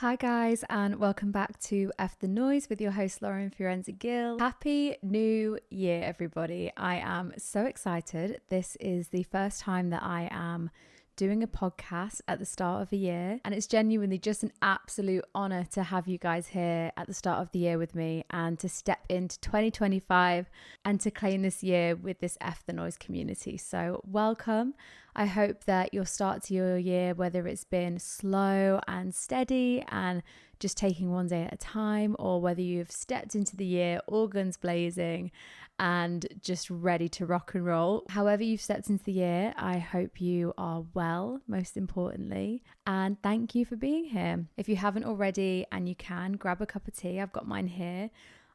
Hi guys, and welcome back to F the Noise with your host Lauren Fiorenza Gill. Happy New Year, everybody. I am so excited. This is the first time that I am doing a podcast at the start of a year, and it's genuinely just an absolute honor to have you guys here at the start of the year with me and to step into 2025 and to claim this year with this F the Noise community. So welcome. I hope that your start to your year, whether it's been slow and steady and just taking one day at a time, or whether you've stepped into the year all guns blazing and just ready to rock and roll. However you've stepped into the year, I hope you are well, most importantly, and thank you for being here. If you haven't already and you can, grab a cup of tea. I've got mine here.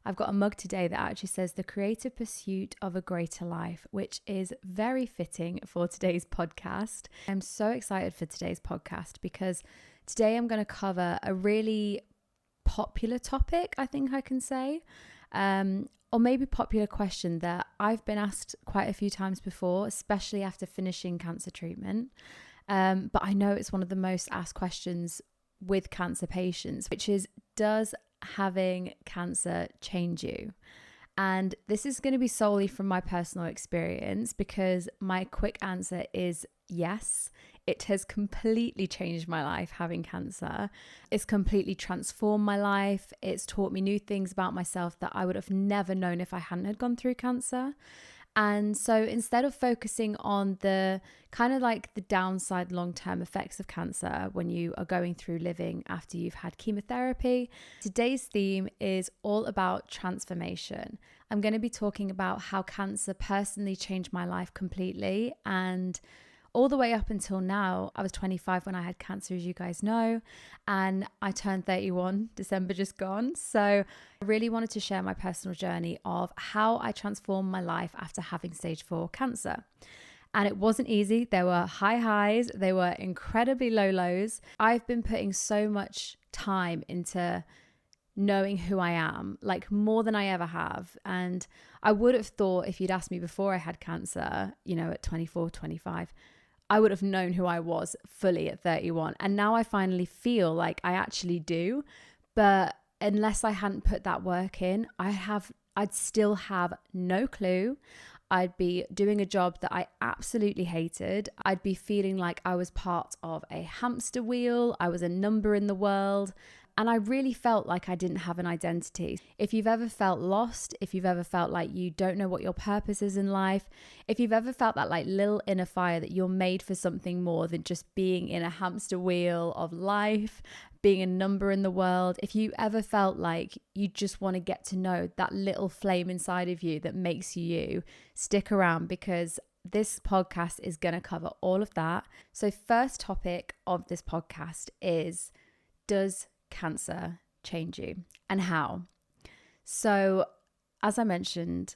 I've got a mug today that actually says the creative pursuit of a greater life, which is very fitting for today's podcast. I'm so excited for today's podcast because today I'm going to cover a really popular topic, I think I can say, or maybe popular question that I've been asked quite a few times before, especially after finishing cancer treatment. But I know it's one of the most asked questions with cancer patients, which is, does having cancer change you? And this is going to be solely from my personal experience, because my quick answer is yes. It has completely changed my life having cancer. It's completely transformed my life. It's taught me new things about myself that I would have never known if I hadn't had gone through cancer. And so instead of focusing on the kind of like the downside long-term effects of cancer when you are going through living after you've had chemotherapy, today's theme is all about transformation. I'm going to be talking about how cancer personally changed my life completely, and all the way up until now. I was 25 when I had cancer, as you guys know, and I turned 31 December just gone. So I really wanted to share my personal journey of how I transformed my life after having stage 4 cancer. And it wasn't easy. There were high highs, there were incredibly low lows. I've been putting so much time into knowing who I am, like more than I ever have. And I would have thought, if you'd asked me before I had cancer, at 24, 25, I would have known who I was fully at 31. And now I finally feel like I actually do. But unless I hadn't put that work in, I'd still have no clue. I'd be doing a job that I absolutely hated. I'd be feeling like I was part of a hamster wheel. I was a number in the world. And I really felt like I didn't have an identity. If you've ever felt lost, if you've ever felt like you don't know what your purpose is in life, if you've ever felt that like little inner fire that you're made for something more than just being in a hamster wheel of life, being a number in the world, if you ever felt like you just want to get to know that little flame inside of you that makes you, stick around, because this podcast is going to cover all of that. So first topic of this podcast is, does cancer change you, and how? So as I mentioned,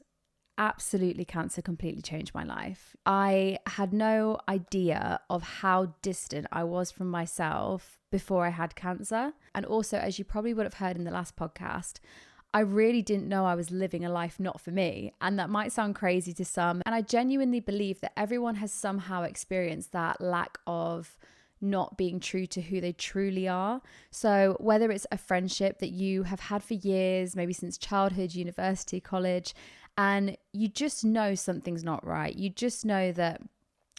absolutely, cancer completely changed my life. I had no idea of how distant I was from myself before I had cancer. And also, as you probably would have heard in the last podcast, I really didn't know I was living a life not for me. And that might sound crazy to some. And I genuinely believe that everyone has somehow experienced that lack of not being true to who they truly are. So whether it's a friendship that you have had for years, maybe since childhood, university, college, and you just know something's not right. You just know that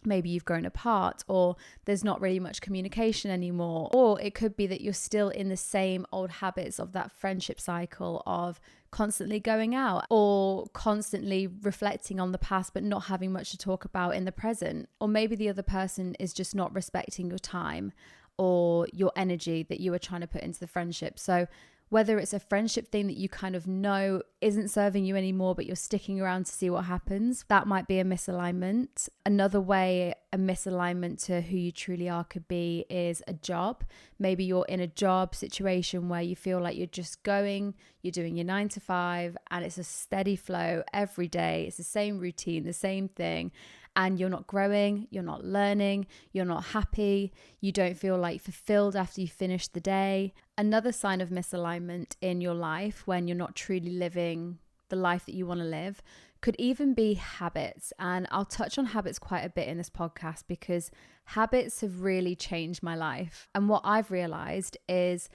maybe you've grown apart, or there's not really much communication anymore. Or it could be that you're still in the same old habits of that friendship cycle of constantly going out, or constantly reflecting on the past but not having much to talk about in the present. Or maybe the other person is just not respecting your time or your energy that you were trying to put into the friendship. So whether it's a friendship thing that you kind of know isn't serving you anymore, but you're sticking around to see what happens, that might be a misalignment. Another way a misalignment to who you truly are could be is a job. Maybe you're in a job situation where you feel like you're just going, you're doing your 9 to 5, and it's a steady flow every day. It's the same routine, the same thing. And you're not growing, you're not learning, you're not happy, you don't feel like fulfilled after you finish the day. Another sign of misalignment in your life, when you're not truly living the life that you want to live, could even be habits. And I'll touch on habits quite a bit in this podcast, because habits have really changed my life. And what I've realized is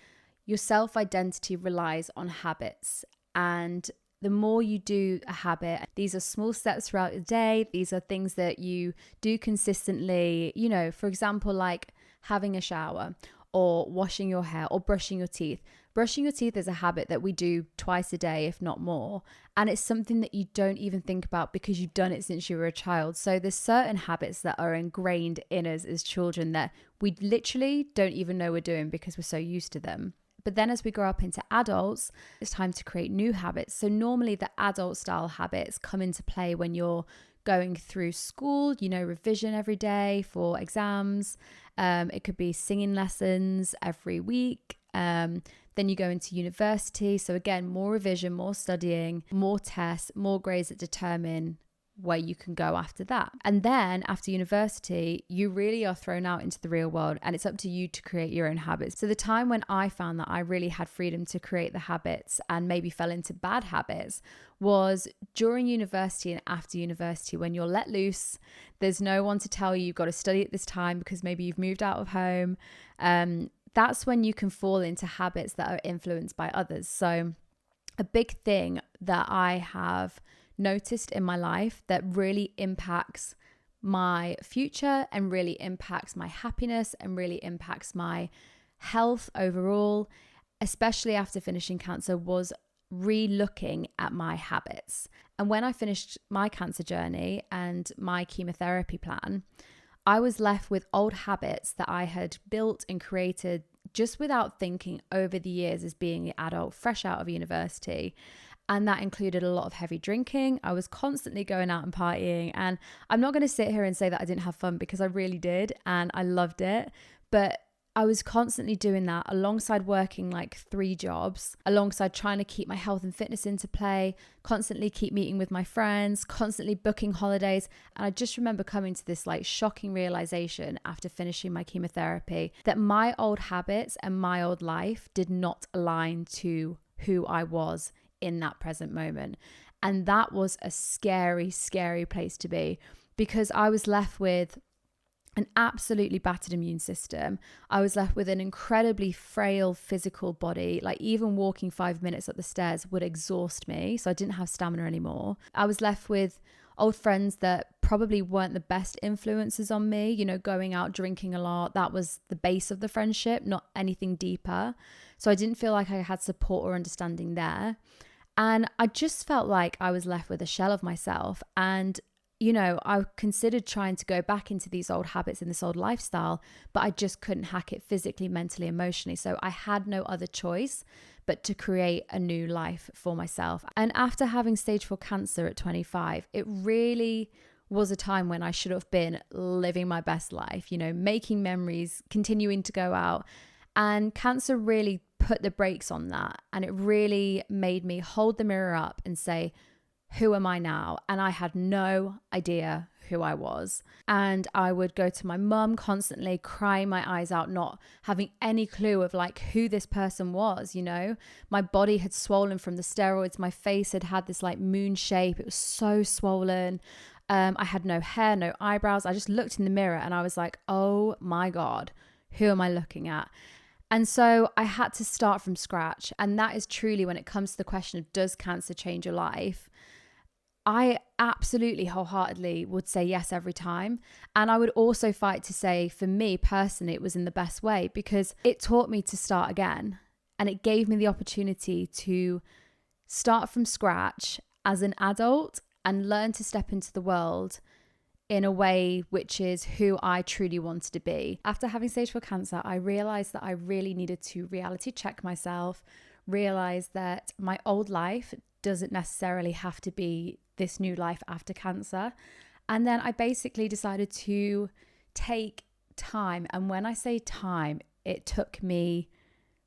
your self-identity relies on habits. And the more you do a habit, these are small steps throughout the day. These are things that you do consistently, for example, like having a shower or washing your hair or brushing your teeth. Brushing your teeth is a habit that we do twice a day, if not more. And it's something that you don't even think about because you've done it since you were a child. So there's certain habits that are ingrained in us as children that we literally don't even know we're doing because we're so used to them. But then as we grow up into adults, it's time to create new habits. So normally the adult style habits come into play when you're going through school, revision every day for exams. It could be singing lessons every week. Then you go into university. So again, more revision, more studying, more tests, more grades that determine where you can go after that. And then after university, you really are thrown out into the real world and it's up to you to create your own habits. So the time when I found that I really had freedom to create the habits and maybe fell into bad habits was during university and after university, when you're let loose. There's no one to tell you you've got to study at this time because maybe you've moved out of home. That's when you can fall into habits that are influenced by others. So a big thing that I have noticed in my life that really impacts my future and really impacts my happiness and really impacts my health overall, especially after finishing cancer, was re-looking at my habits. And when I finished my cancer journey and my chemotherapy plan, I was left with old habits that I had built and created just without thinking over the years as being an adult, fresh out of university. And that included a lot of heavy drinking. I was constantly going out and partying. And I'm not going to sit here and say that I didn't have fun because I really did. And I loved it. But I was constantly doing that alongside working like 3 jobs, alongside trying to keep my health and fitness into play, constantly keep meeting with my friends, constantly booking holidays. And I just remember coming to this like shocking realization after finishing my chemotherapy that my old habits and my old life did not align to who I was in that present moment. And that was a scary, scary place to be because I was left with an absolutely battered immune system. I was left with an incredibly frail physical body. Like even walking 5 minutes up the stairs would exhaust me. So I didn't have stamina anymore. I was left with old friends that probably weren't the best influences on me, going out drinking a lot. That was the base of the friendship, not anything deeper. So I didn't feel like I had support or understanding there. And I just felt like I was left with a shell of myself. And I considered trying to go back into these old habits and this old lifestyle, but I just couldn't hack it physically, mentally, emotionally. So I had no other choice but to create a new life for myself. And after having stage 4 cancer at 25, it really was a time when I should have been living my best life, making memories, continuing to go out. And cancer really put the brakes on that. And it really made me hold the mirror up and say, who am I now? And I had no idea who I was. And I would go to my mum constantly, crying my eyes out, not having any clue of like who this person was, My body had swollen from the steroids. My face had had this like moon shape. It was so swollen. I had no hair, no eyebrows. I just looked in the mirror and I was like, oh my God, who am I looking at? And so I had to start from scratch. And that is truly when it comes to the question of does cancer change your life? I absolutely wholeheartedly would say yes every time. And I would also fight to say, for me personally, it was in the best way because it taught me to start again. And it gave me the opportunity to start from scratch as an adult and learn to step into the world in a way which is who I truly wanted to be. After having stage 4 cancer, I realized that I really needed to reality check myself, realize that my old life doesn't necessarily have to be this new life after cancer. And then I basically decided to take time. And when I say time, it took me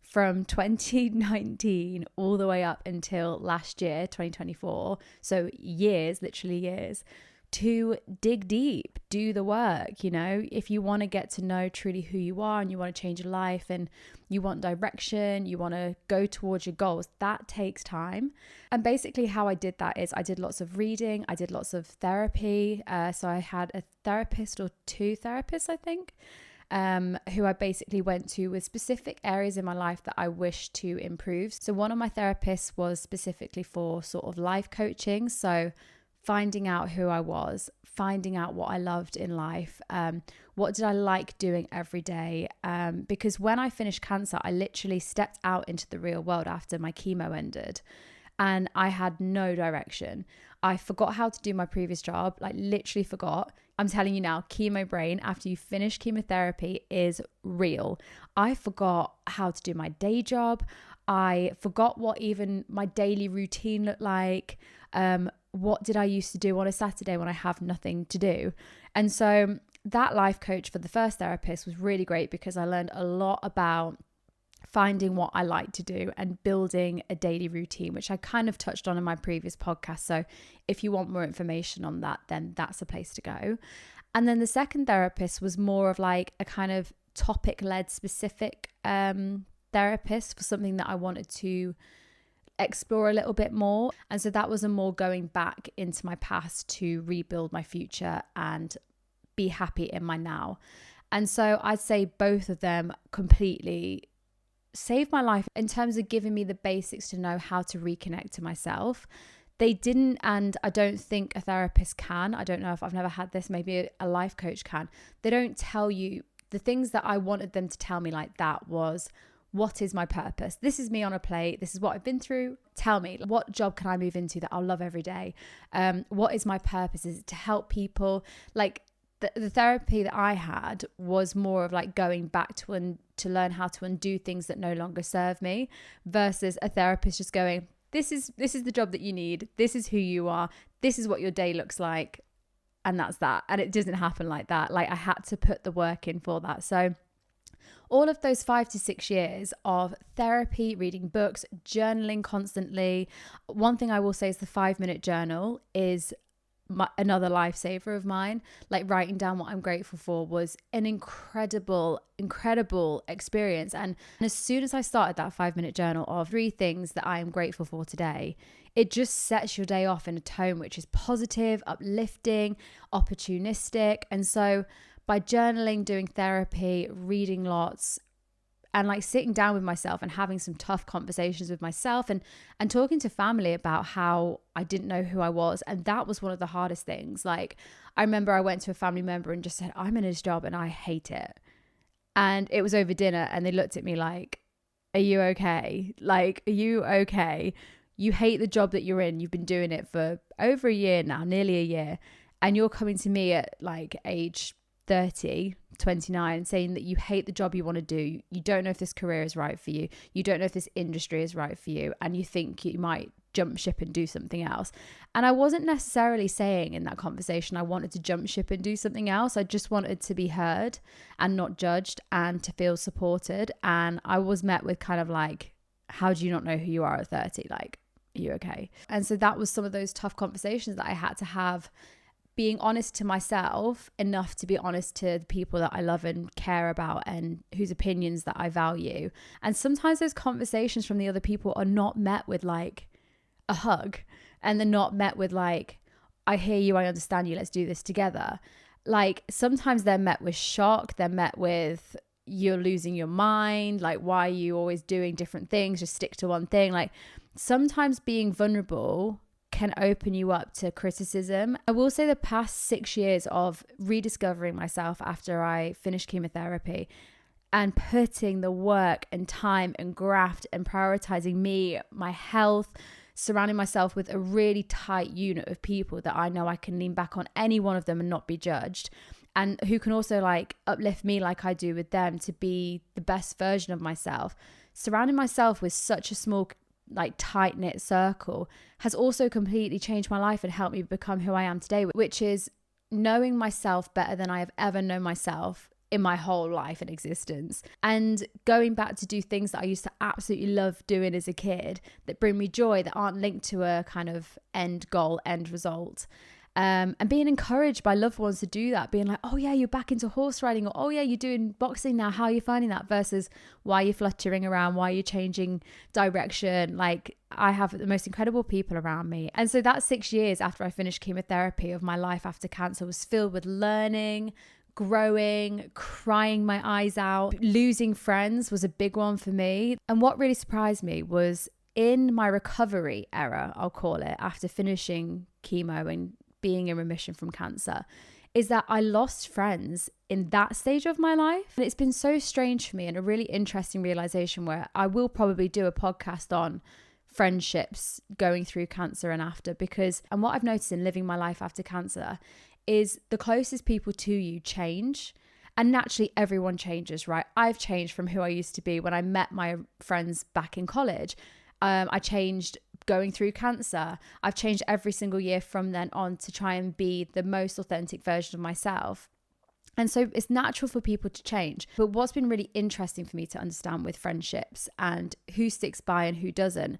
from 2019 all the way up until last year, 2024. So years, literally years, to dig deep, do the work. If you want to get to know truly who you are and you want to change your life and you want direction, you want to go towards your goals, that takes time. And basically how I did that is I did lots of reading, I did lots of therapy. So I had a therapist or 2 therapists, I think. who I basically went to with specific areas in my life that I wish to improve. So one of my therapists was specifically for sort of life coaching. So finding out who I was, finding out what I loved in life, what did I like doing every day? Because when I finished cancer, I literally stepped out into the real world after my chemo ended and I had no direction. I forgot how to do my previous job, like literally forgot. I'm telling you now, chemo brain after you finish chemotherapy is real. I forgot how to do my day job. I forgot what even my daily routine looked like. What did I used to do on a Saturday when I have nothing to do? And so that life coach for the first therapist was really great because I learned a lot about finding what I like to do and building a daily routine, which I kind of touched on in my previous podcast. So if you want more information on that, then that's a place to go. And then the second therapist was more of like a kind of topic-led specific therapist for something that I wanted to explore a little bit more. And so that was a more going back into my past to rebuild my future and be happy in my now. And so I'd say both of them completely saved my life in terms of giving me the basics to know how to reconnect to myself. They didn't, and I don't think a therapist can. I don't know if I've never had this, maybe a life coach can. They don't tell you the things that I wanted them to tell me like that was, what is my purpose? This is me on a plate. This is what I've been through. Tell me, what job can I move into that I'll love every day? What is my purpose? Is it to help people? Like the therapy that I had was more of like going back to learn how to undo things that no longer serve me, versus a therapist just going, this is the job that you need. This is who you are. This is what your day looks like. And that's that. And it doesn't happen like that. Like I had to put the work in for that. So all of those 5 to 6 years of therapy, reading books, journaling constantly. One thing I will say is the 5-minute journal is another lifesaver of mine. Like writing down what I'm grateful for was an incredible experience. And as soon as I started that 5-minute journal of 3 things that I am grateful for today, it just sets your day off in a tone which is positive, uplifting, opportunistic. And so by journaling, doing therapy, reading lots, and like sitting down with myself and having some tough conversations with myself and talking to family about how I didn't know who I was. And that was one of the hardest things. Like I remember I went to a family member and just said, I'm in this job and I hate it. And it was over dinner and they looked at me like, are you okay? Like, are you okay? You hate the job that you're in. You've been doing it for over a year now, nearly a year. And you're coming to me at like age 30, 29, saying that you hate the job you want to do. You don't know if this career is right for you. You don't know if this industry is right for you. And you think you might jump ship and do something else. And I wasn't necessarily saying in that conversation I wanted to jump ship and do something else. I just wanted to be heard and not judged and to feel supported. And I was met with kind of like, how do you not know who you are at 30? Like, are you okay? And so that was some of those tough conversations that I had to have, being honest to myself enough to be honest to the people that I love and care about and whose opinions that I value. And sometimes those conversations from the other people are not met with like a hug, and they're not met with like, I hear you, I understand you, let's do this together. Like sometimes they're met with shock, they're met with, you're losing your mind, like why are you always doing different things, just stick to one thing. Like sometimes being vulnerable can open you up to criticism. I will say the past 6 years of rediscovering myself after I finished chemotherapy and putting the work and time and graft and prioritizing me, my health, surrounding myself with a really tight unit of people that I know I can lean back on any one of them and not be judged, and who can also like uplift me like I do with them to be the best version of myself. Surrounding myself with such a small like tight-knit circle has also completely changed my life and helped me become who I am today, which is knowing myself better than I have ever known myself in my whole life and existence, and going back to do things that I used to absolutely love doing as a kid that bring me joy, that aren't linked to a kind of end goal, end result. And being encouraged by loved ones to do that, being like, oh yeah, you're back into horse riding, or oh yeah, you're doing boxing now, how are you finding that? Versus why are you fluttering around, why are you changing direction? Like I have the most incredible people around me. And so that 6 years after I finished chemotherapy of my life after cancer was filled with learning, growing, crying my eyes out. Losing friends was a big one for me. And what really surprised me was in my recovery era, I'll call it, after finishing chemo and being in remission from cancer, is that I lost friends in that stage of my life. And it's been so strange for me and a really interesting realization where I will probably do a podcast on friendships going through cancer and after, because, and what I've noticed in living my life after cancer is the closest people to you change. And naturally, everyone changes, right? I've changed from who I used to be when I met my friends back in college. I changed going through cancer. I've changed every single year from then on to try and be the most authentic version of myself. And so it's natural for people to change. But what's been really interesting for me to understand with friendships and who sticks by and who doesn't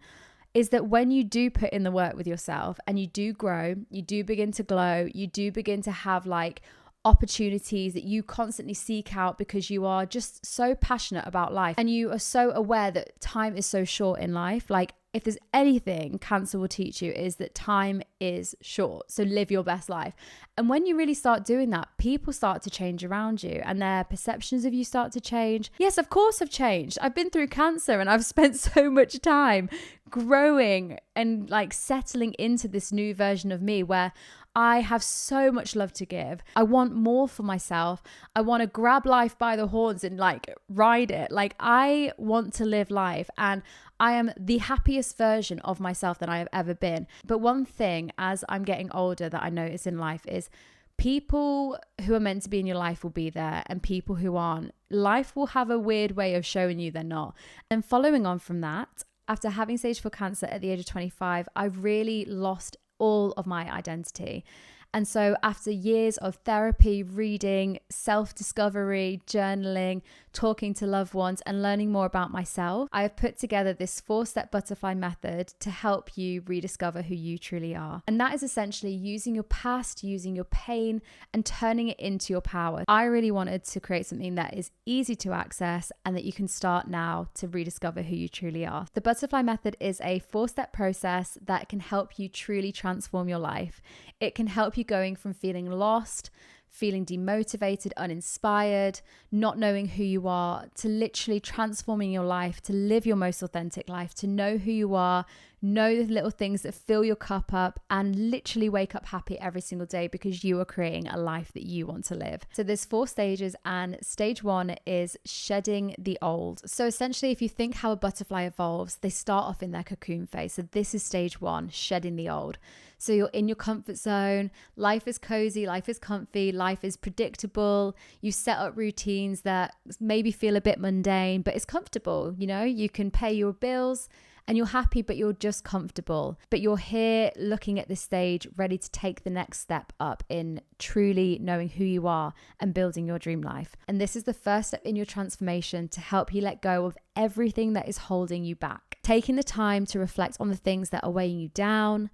is that when you do put in the work with yourself and you do grow, you do begin to glow, you do begin to have like opportunities that you constantly seek out because you are just so passionate about life and you are so aware that time is so short in life. Like, if there's anything cancer will teach you is that time is short. So live your best life. And when you really start doing that, people start to change around you and their perceptions of you start to change. Yes, of course I've changed. I've been through cancer and I've spent so much time growing and like settling into this new version of me where I have so much love to give. I want more for myself. I want to grab life by the horns and like ride it. Like, I want to live life and I am the happiest version of myself that I have ever been. But one thing as I'm getting older that I notice in life is people who are meant to be in your life will be there and people who aren't. Life will have a weird way of showing you they're not. And following on from that, after having stage 4 cancer at the age of 25, I've really lost all of my identity. And so after years of therapy, reading, self-discovery, journaling, talking to loved ones and learning more about myself, I have put together this 4-step butterfly method to help you rediscover who you truly are. And that is essentially using your past, using your pain and turning it into your power. I really wanted to create something that is easy to access and that you can start now to rediscover who you truly are. The butterfly method is a 4-step process that can help you truly transform your life. It can help you going from feeling lost, feeling demotivated, uninspired, not knowing who you are, to literally transforming your life, to live your most authentic life, to know who you are, know the little things that fill your cup up and literally wake up happy every single day because you are creating a life that you want to live. So there's 4 stages and stage 1 is shedding the old. So essentially, if you think how a butterfly evolves, they start off in their cocoon phase. So this is stage 1, shedding the old. So you're in your comfort zone, life is cozy, life is comfy, life is predictable. You set up routines that maybe feel a bit mundane, but it's comfortable. You know, you can pay your bills and you're happy, but you're just comfortable. But you're here looking at this stage, ready to take the next step up in truly knowing who you are and building your dream life. And this is the first step in your transformation to help you let go of everything that is holding you back. Taking the time to reflect on the things that are weighing you down.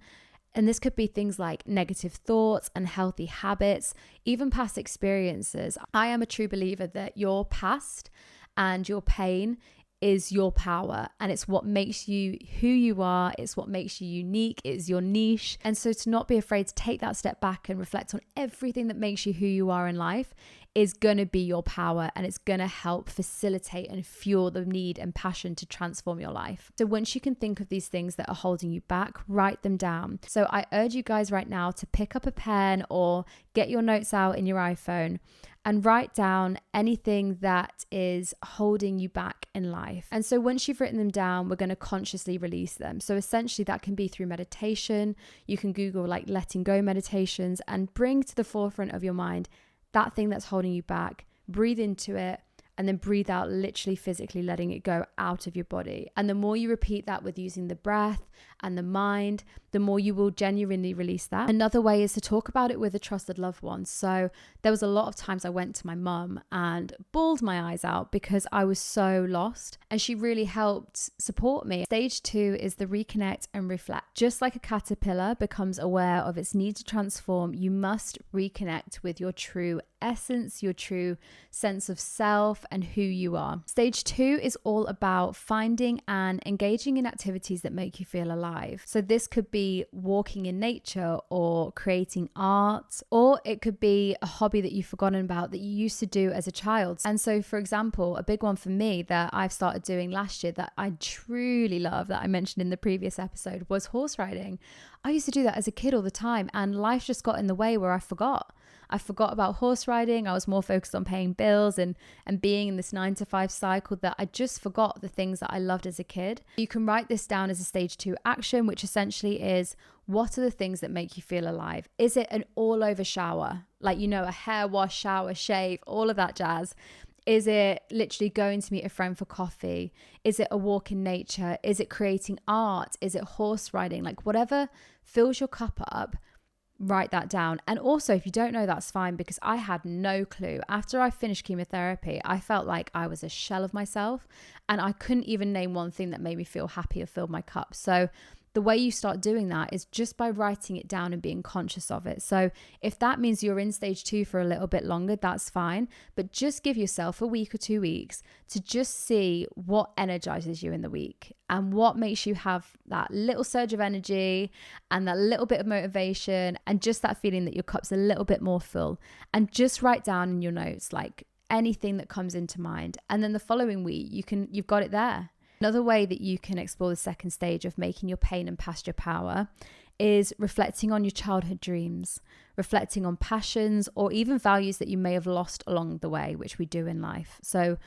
And this could be things like negative thoughts, unhealthy habits, even past experiences. I am a true believer that your past and your pain is your power and it's what makes you who you are. It's what makes you unique. It's your niche. And so to not be afraid to take that step back and reflect on everything that makes you who you are in life is going to be your power and it's going to help facilitate and fuel the need and passion to transform your life. So once you can think of these things that are holding you back, write them down. So I urge you guys right now to pick up a pen or get your notes out in your iPhone and write down anything that is holding you back in life. And so once you've written them down, we're going to consciously release them. So essentially that can be through meditation. You can Google like letting go meditations and bring to the forefront of your mind that thing that's holding you back, breathe into it, and then breathe out, literally physically letting it go out of your body. And the more you repeat that with using the breath and the mind, the more you will genuinely release that. Another way is to talk about it with a trusted loved one. So there was a lot of times I went to my mum and bawled my eyes out because I was so lost, and she really helped support me. Stage 2 is the reconnect and reflect. Just like a caterpillar becomes aware of its need to transform, you must reconnect with your true essence, your true sense of self, and who you are. Stage 2 is all about finding and engaging in activities that make you feel alive. So this could be walking in nature or creating art, or it could be a hobby that you've forgotten about that you used to do as a child. And so, for example, a big one for me that I've started doing last year that I truly love, that I mentioned in the previous episode, was horse riding. I used to do that as a kid all the time, and life just got in the way where I forgot about horse riding. I was more focused on paying bills and being in this 9-to-5 cycle that I just forgot the things that I loved as a kid. You can write this down as a stage 2 action, which essentially is, what are the things that make you feel alive? Is it an all over shower? Like, a hair wash, shower, shave, all of that jazz. Is it literally going to meet a friend for coffee? Is it a walk in nature? Is it creating art? Is it horse riding? Like, whatever fills your cup up, write that down. And also, if you don't know, that's fine, because I had no clue. After I finished chemotherapy, I felt like I was a shell of myself, and I couldn't even name one thing that made me feel happy or filled my cup. So the way you start doing that is just by writing it down and being conscious of it. So if that means you're in stage 2 for a little bit longer, that's fine. But just give yourself a week or 2 weeks to just see what energizes you in the week and what makes you have that little surge of energy and that little bit of motivation and just that feeling that your cup's a little bit more full. And just write down in your notes, like, anything that comes into mind. And then the following week, you've got it there. Another way that you can explore the second stage of making your pain and past your power is reflecting on your childhood dreams, reflecting on passions or even values that you may have lost along the way, which we do in life. So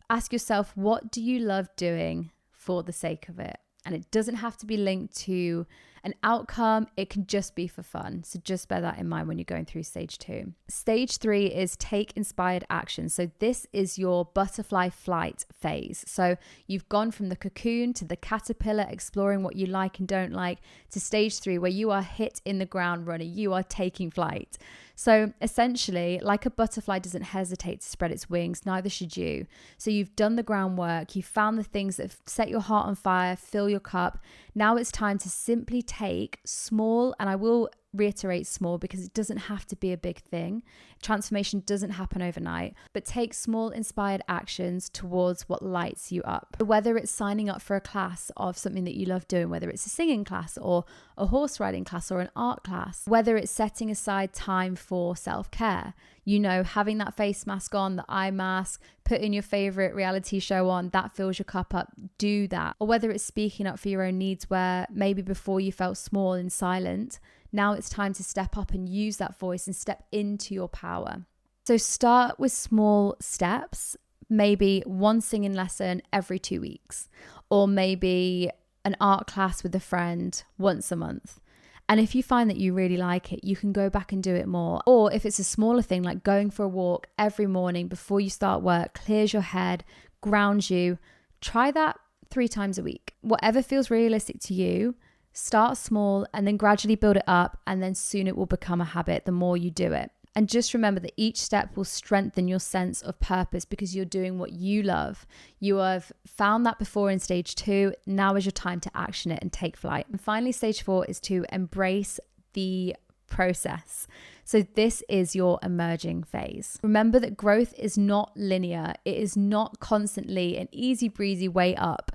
ask yourself, what do you love doing for the sake of it? And it doesn't have to be linked to an outcome. It can just be for fun. So just bear that in mind when you're going through stage 2. Stage 3 is take inspired action. So this is your butterfly flight phase. So you've gone from the cocoon to the caterpillar, exploring what you like and don't like, to stage 3, where you are hit in the ground running. You are taking flight. So essentially, like a butterfly doesn't hesitate to spread its wings, neither should you. So you've done the groundwork, you've found the things that have set your heart on fire, fill your cup. Now it's time to simply take small, and I will reiterate small because it doesn't have to be a big thing. Transformation doesn't happen overnight, but take small inspired actions towards what lights you up. Whether it's signing up for a class of something that you love doing, whether it's a singing class or a horse riding class or an art class, whether it's setting aside time for self-care, having that face mask on, the eye mask, putting your favorite reality show on, that fills your cup up, do that. Or whether it's speaking up for your own needs, where maybe before you felt small and silent, now it's time to step up and use that voice and step into your power. So start with small steps, maybe one singing lesson every 2 weeks, or maybe an art class with a friend once a month. And if you find that you really like it, you can go back and do it more. Or if it's a smaller thing, like going for a walk every morning before you start work, clears your head, grounds you, try that 3 times a week. Whatever feels realistic to you, start small and then gradually build it up, and then soon it will become a habit the more you do it. And just remember that each step will strengthen your sense of purpose because you're doing what you love. You have found that before in stage 2. Now is your time to action it and take flight. And finally, stage 4 is to embrace the process. So this is your emerging phase. Remember that growth is not linear. It is not constantly an easy breezy way up.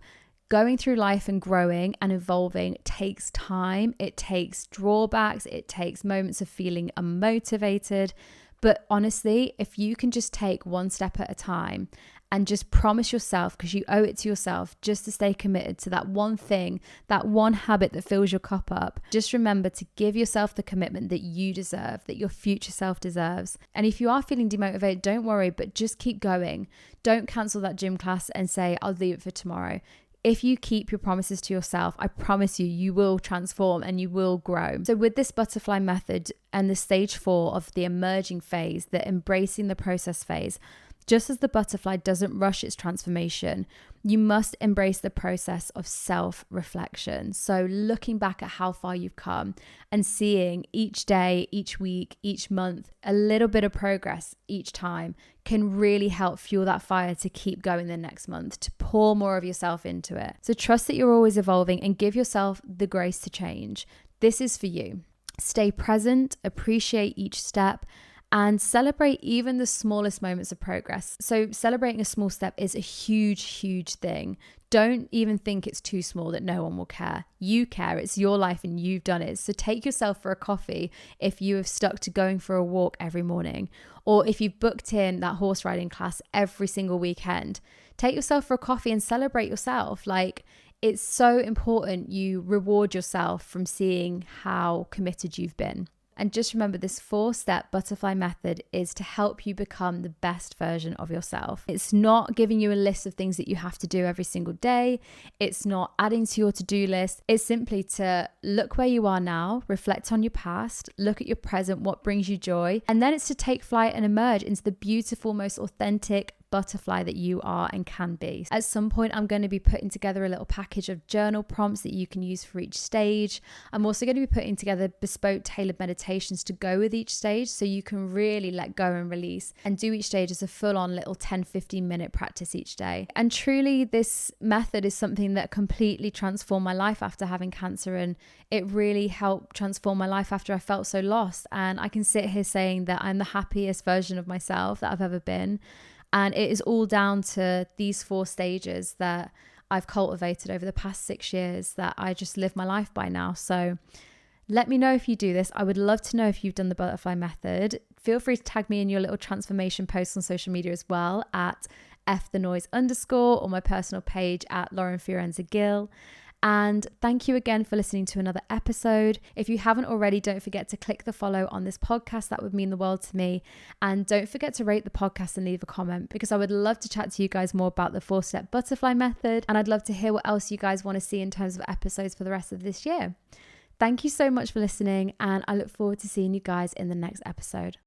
Going through life and growing and evolving takes time. It takes drawbacks. It takes moments of feeling unmotivated. But honestly, if you can just take one step at a time and just promise yourself, because you owe it to yourself, just to stay committed to that one thing, that one habit that fills your cup up, just remember to give yourself the commitment that you deserve, that your future self deserves. And if you are feeling demotivated, don't worry, but just keep going. Don't cancel that gym class and say, I'll leave it for tomorrow. If you keep your promises to yourself, I promise you, you will transform and you will grow. So with this butterfly method and the stage 4 of the emerging phase, the embracing the process phase, just as the butterfly doesn't rush its transformation, you must embrace the process of self-reflection. So looking back at how far you've come and seeing each day, each week, each month, a little bit of progress each time can really help fuel that fire to keep going the next month, to pour more of yourself into it. So trust that you're always evolving and give yourself the grace to change. This is for you. Stay present, appreciate each step, and celebrate even the smallest moments of progress. So celebrating a small step is a huge, huge thing. Don't even think it's too small that no one will care. You care. It's your life and you've done it. So take yourself for a coffee if you have stuck to going for a walk every morning, or if you've booked in that horse riding class every single weekend. Take yourself for a coffee and celebrate yourself. Like, it's so important you reward yourself from seeing how committed you've been. And just remember, this 4-step butterfly method is to help you become the best version of yourself. It's not giving you a list of things that you have to do every single day. It's not adding to your to-do list. It's simply to look where you are now, reflect on your past, look at your present, what brings you joy. And then it's to take flight and emerge into the beautiful, most authentic butterfly that you are and can be. At some point, I'm going to be putting together a little package of journal prompts that you can use for each stage. I'm also going to be putting together bespoke tailored meditations to go with each stage, so you can really let go and release and do each stage as a full-on little 10-15 minute practice each day. And truly, this method is something that completely transformed my life after having cancer, and it really helped transform my life after I felt so lost. And I can sit here saying that I'm the happiest version of myself that I've ever been. And it is all down to these 4 stages that I've cultivated over the past 6 years that I just live my life by now. So let me know if you do this. I would love to know if you've done the butterfly method. Feel free to tag me in your little transformation posts on social media as well at @FTheNoise_ or my personal page at Lauren Fiorenza Gill. And thank you again for listening to another episode. If you haven't already, don't forget to click the follow on this podcast. That would mean the world to me. And don't forget to rate the podcast and leave a comment, because I would love to chat to you guys more about the 4-step butterfly method. And I'd love to hear what else you guys want to see in terms of episodes for the rest of this year. Thank you so much for listening, and I look forward to seeing you guys in the next episode.